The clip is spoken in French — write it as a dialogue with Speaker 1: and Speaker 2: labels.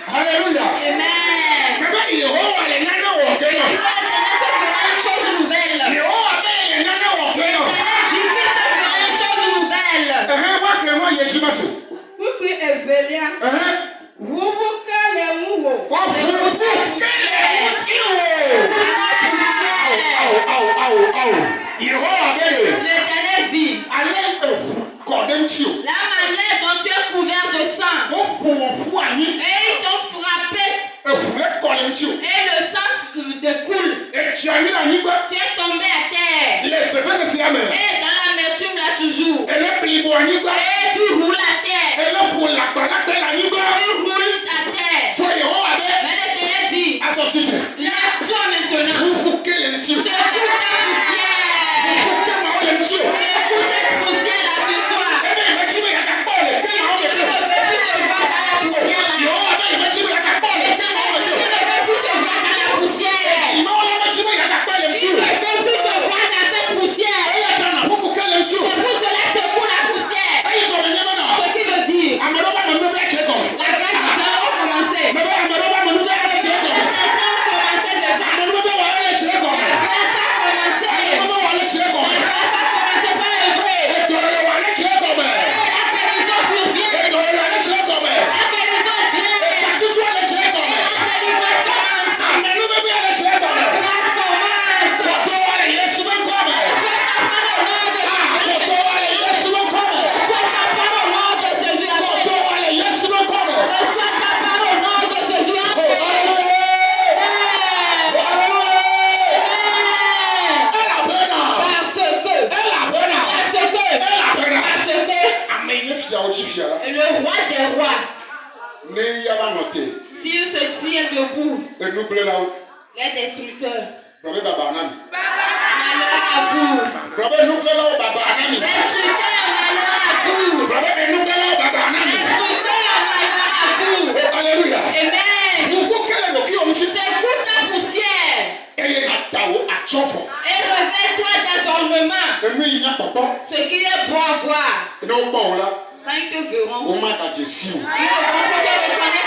Speaker 1: Alléluia. Amen. Une chose nouvelle. L'Éternel dit, la manière dont tu es couvert de sang, et ils t'ont frappé, et le sang découle. Tu es tombé à terre, et dans l'amertume là toujours, et tu roules à terre, tu roules à terre. Mais l'Éternel dit, lâche-toi maintenant, secoue ta poussière, secoue cette poussière là sur toi. Tu ne veux plus te voir dans la poussière là. Tu ne veux plus te voir dans la poussière. Tu ne veux plus te voir dans cette poussière. C'est pour cela secoue la poussière. Ce qui veut dire, la grâce du Seigneur a commencé. Les saints ont commencé déjà. La grâce a commencé. La grâce a commencé par œuvrer. Et la guérison survient. La guérison vient. Et la délivrance commence. La grâce commence. Reçois ta part au nom de Jésus. Reçois ta part au nom de Jésus. Reçois ta part au nom de Jésus. Le roi des rois, s'il se tient debout, les destructeurs, malheur à vous. Destructeurs, malheur à vous. Destructeurs, malheur à vous.
Speaker 2: Alléluia.
Speaker 1: Amen. Secoue ta poussière et réveille-toi désormais. Ce qui est bon à voir, quand ils te verront, ils ne vont plus te reconnaître